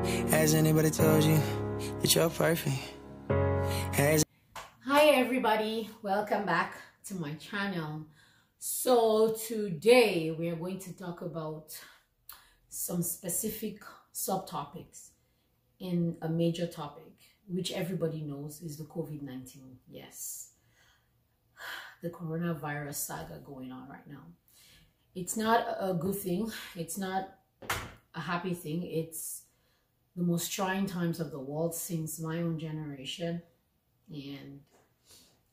Has anybody told you that you're perfect? Hi everybody, welcome back to my channel. So today we are going to talk about some specific subtopics in a major topic which everybody knows is the COVID-19. Yes, the coronavirus saga going on right now. It's not a good thing, it's not a happy thing. It's the most trying times of the world since my own generation, and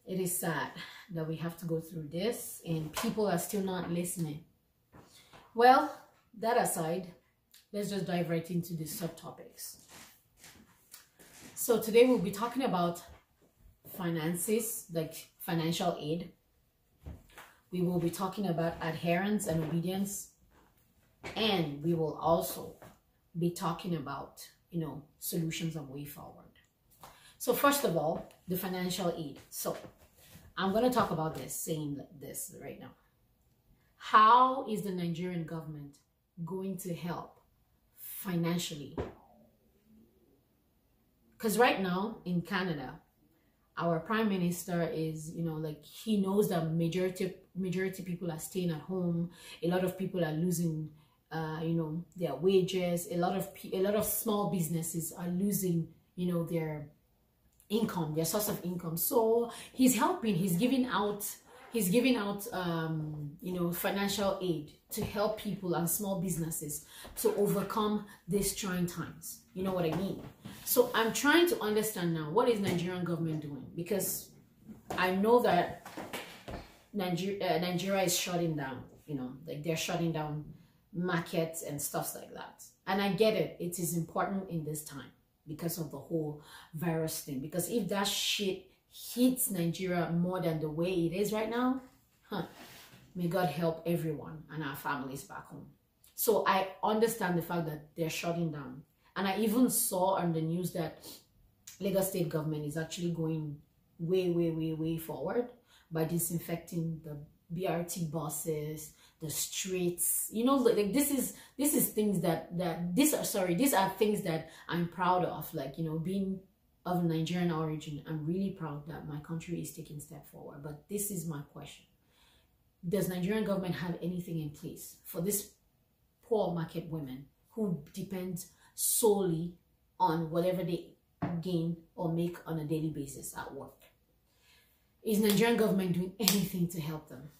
it is sad that we have to go through this and people are still not listening. Well, that aside, let's just dive right into the subtopics. So today we'll be talking about finances, like financial aid. We will be talking about adherence and obedience, and we will also be talking about, solutions and way forward. So first of all, the financial aid. So I'm going to talk about this, saying this right now. How is the Nigerian government going to help financially? Because right now in Canada, our prime minister is, he knows that majority people are staying at home. A lot of people are losing their wages. A lot of small businesses are losing, their income, their source of income. So he's helping. He's giving out financial aid to help people and small businesses to overcome these trying times. You know what I mean? So I'm trying to understand now, what is Nigerian government doing? Because I know that Nigeria is shutting down. They're shutting down markets and stuff like that. And I get it. It is important in this time because of the whole virus thing. Because if that shit hits Nigeria more than the way it is right now, may God help everyone and our families back home. So I understand the fact that they're shutting down. And I even saw on the news that Lagos State government is actually going way forward by disinfecting the BRT buses, the streets. This is things these are things that I'm proud of. Being of Nigerian origin, I'm really proud that my country is taking a step forward. But this is my question: does Nigerian government have anything in place for this poor market women who depend solely on whatever they gain or make on a daily basis at work? Is Nigerian government doing anything to help them?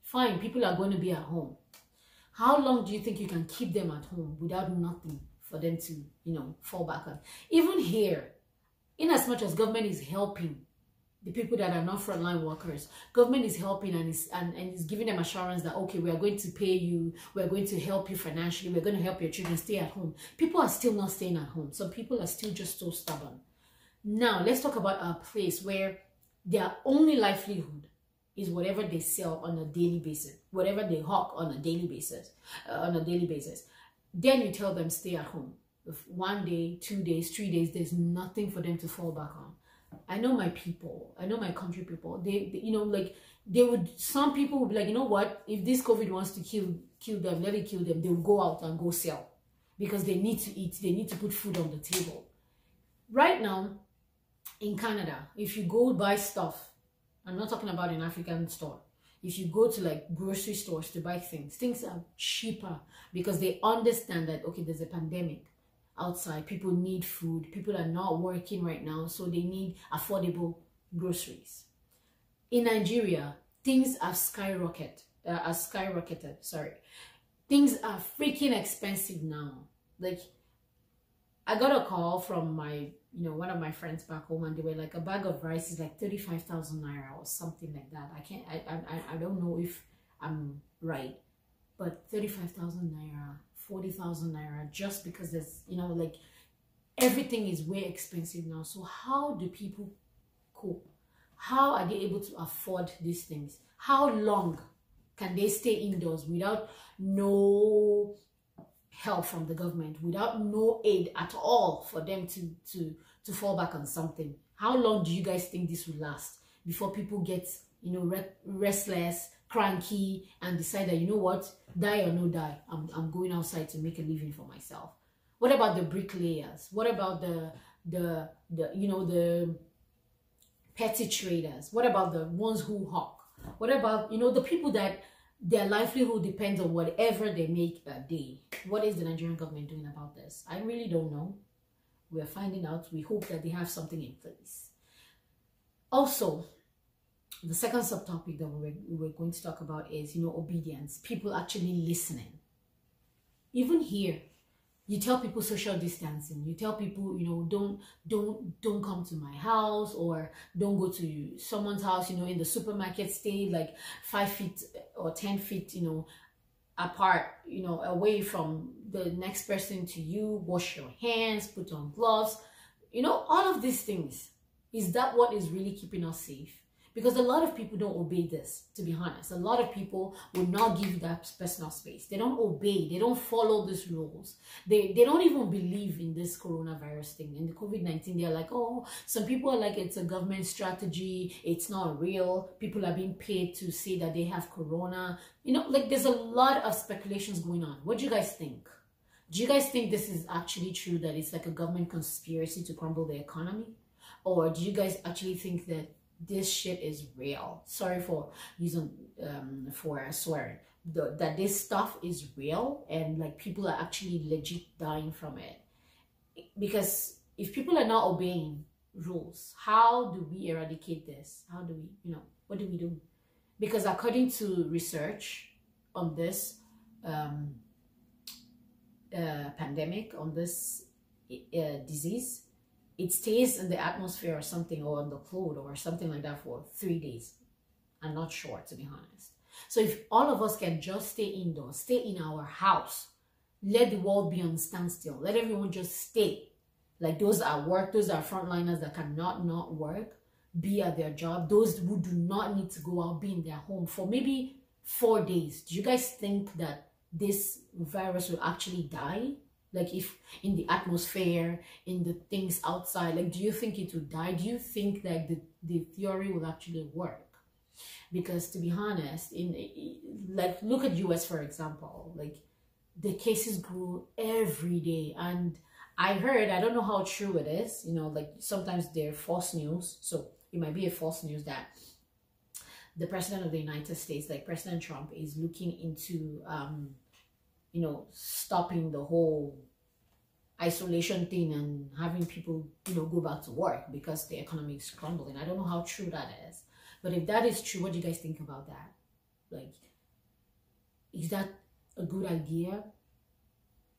Fine, people are going to be at home. How long do you think you can keep them at home without nothing for them to, fall back on? Even here, in as much as government is helping the people that are not frontline workers, government is helping and is giving them assurance that, okay, we are going to pay you, we're going to help you financially, we're going to help your children stay at home. People are still not staying at home. Some people are still just so stubborn. Now, let's talk about a place where their only livelihood is whatever they sell on a daily basis, whatever they hawk on a daily basis, Then you tell them stay at home. If 1 day, 2 days, 3 days, there's nothing for them to fall back on. I know my people, I know my country people. Some people would be like, you know what? If this COVID wants to kill them, let it kill them. They'll go out and go sell because they need to eat. They need to put food on the table. Right now, in Canada, if you go buy stuff, I'm not talking about an African store. If you go to grocery stores to buy things are cheaper because they understand that, okay, there's a pandemic outside. People need food. People are not working right now, so they need affordable groceries. In Nigeria, things have skyrocketed. Things are freaking expensive now. I got a call from my one of my friends back home, and they were like, a bag of rice is like 35,000 naira or something like that. I don't know if I'm right, but 35,000 naira, 40,000 naira, just because there's, everything is way expensive now. So how do people cope? How are they able to afford these things? How long can they stay indoors without no help from the government, without no aid at all for them to fall back on something? How long do you guys think this will last before people get, restless, cranky, and decide that, you know what, die or no die, I'm going outside to make a living for myself? What about the bricklayers? What about the petty traders? What about the ones who hawk? What about, the people that their livelihood depends on whatever they make a day? What is the Nigerian government doing about this? I really don't know. We're finding out. We hope that they have something in place. Also, the second subtopic that we're going to talk about is, obedience. People actually listening. Even here, you tell people social distancing. You tell people, don't come to my house, or don't go to someone's house. In the supermarket, stay like 5 feet or 10 feet, apart, away from the next person to you. Wash your hands, put on gloves. All of these things. Is that what is really keeping us safe? Because a lot of people don't obey this, to be honest. A lot of people will not give that personal space. They don't obey. They don't follow these rules. They don't even believe in this coronavirus thing. In the COVID-19, they're like, oh, some people are like, it's a government strategy. It's not real. People are being paid to say that they have corona. There's a lot of speculations going on. What do you guys think? Do you guys think this is actually true, that it's like a government conspiracy to crumble the economy? Or do you guys actually think that this shit is real? Sorry for using for swearing. That this stuff is real, and like people are actually legit dying from it. Because if people are not obeying rules, how do we eradicate this? How do we, what do we do? Because according to research on this pandemic, on this disease, it stays in the atmosphere or something, or on the cloud or something like that for 3 days. I'm not sure, to be honest. So if all of us can just stay indoors, stay in our house, let the world be on standstill, let everyone just stay. Like those at work, those are frontliners that cannot not work, be at their job. Those who do not need to go out, be in their home for maybe 4 days. Do you guys think that this virus will actually die? Like if in the atmosphere, in the things outside, like do you think it will die? Do you think that the theory will actually work? Because to be honest, like look at US for example, like the cases grew every day. And I heard, I don't know how true it is, like sometimes they're false news. So it might be a false news that the president of the United States, like President Trump, is looking into stopping the whole isolation thing and having people, go back to work because the economy is crumbling. I don't know how true that is. But if that is true, what do you guys think about that? Like, is that a good idea?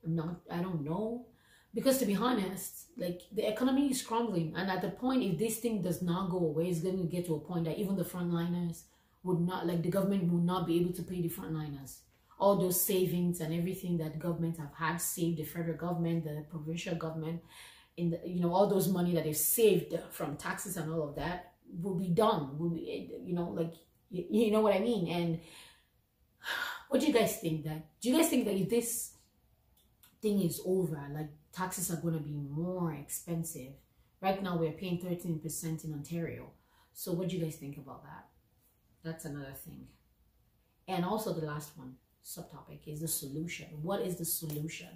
I don't know. Because to be honest, like the economy is crumbling. And at the point, if this thing does not go away, it's going to get to a point that even the frontliners would not, like the government would not be able to pay the frontliners. All those savings and everything that governments have had saved, the federal government, the provincial government, in the, all those money that they've saved from taxes and all of that will be done. Will be, like, you know what I mean? And what do you guys think? Do you guys think that if this thing is over, like taxes are going to be more expensive? Right now we're paying 13% in Ontario. So what do you guys think about that? That's another thing. And also the last one, subtopic, is the solution. What is the solution?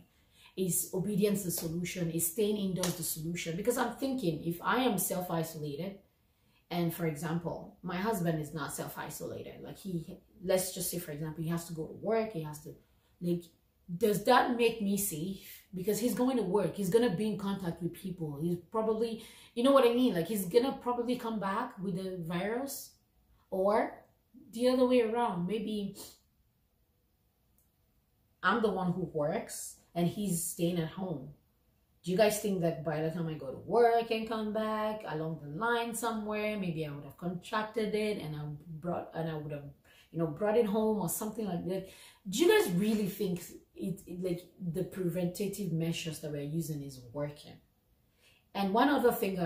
Is obedience the solution? Is staying indoors the solution? Because I'm thinking, if I am self-isolated, and for example, my husband is not self-isolated, like let's just say for example, he has to go to work, he has to, like, does that make me safe? Because he's going to work, he's going to be in contact with people, he's probably, you know what I mean? Like he's going to probably come back with the virus. Or the other way around, maybe I'm the one who works and he's staying at home. Do you guys think that by the time I go to work and come back along the line somewhere, maybe I would have contracted it and I would have brought it home or something like that? Do you guys really think like the preventative measures that we're using is working? And one other thing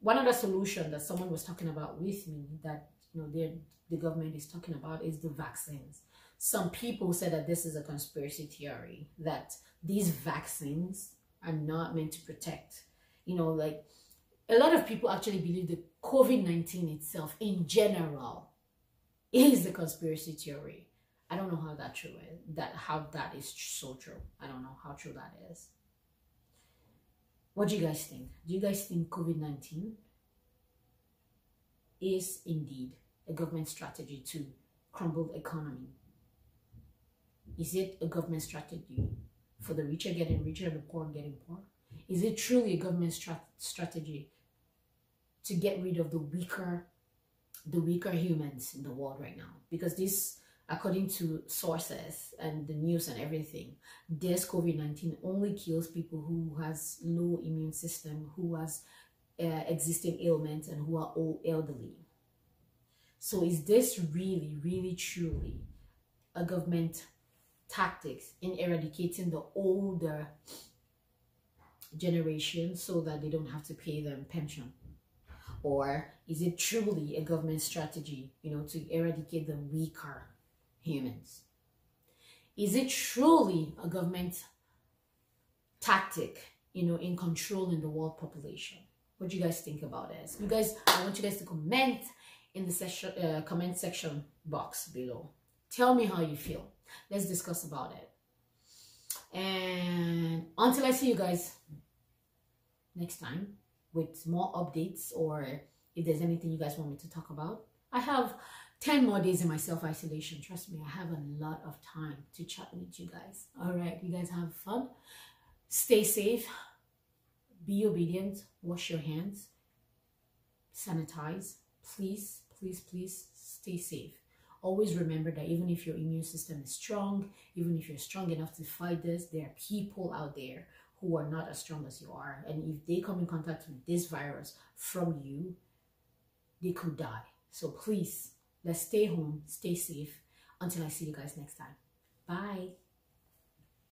one other solution that someone was talking about with me that the government is talking about is the vaccines. Some people said that this is a conspiracy theory, that these vaccines are not meant to protect. Like a lot of people actually believe that COVID-19 itself in general is a conspiracy theory. I don't know how that true is. How that is so true. I don't know how true that is. What do you guys think? Do you guys think COVID-19 is indeed a government strategy to crumble the economy? Is it a government strategy for the richer getting richer and the poor getting poor? Is it truly a government strategy to get rid of the weaker humans in the world right now? Because this, according to sources and the news and everything, this COVID-19 only kills people who has low immune system, who has existing ailments, and who are old elderly. So is this really, really, truly a government tactics in eradicating the older generation so that they don't have to pay them pension? Or is it truly a government strategy, to eradicate the weaker humans? Is it truly a government tactic, in controlling the world population? What do you guys think about this? I want you guys to comment in the comment section box below. Tell me how you feel. Let's discuss about it. And until I see you guys next time with more updates, or if there's anything you guys want me to talk about, I have 10 more days in my self-isolation. Trust me, I have a lot of time to chat with you guys. All right, you guys have fun. Stay safe. Be obedient. Wash your hands. Sanitize. Please, please, please stay safe. Always remember that even if your immune system is strong, even if you're strong enough to fight this, there are people out there who are not as strong as you are. And if they come in contact with this virus from you, they could die. So please, let's stay home, stay safe, until I see you guys next time. Bye.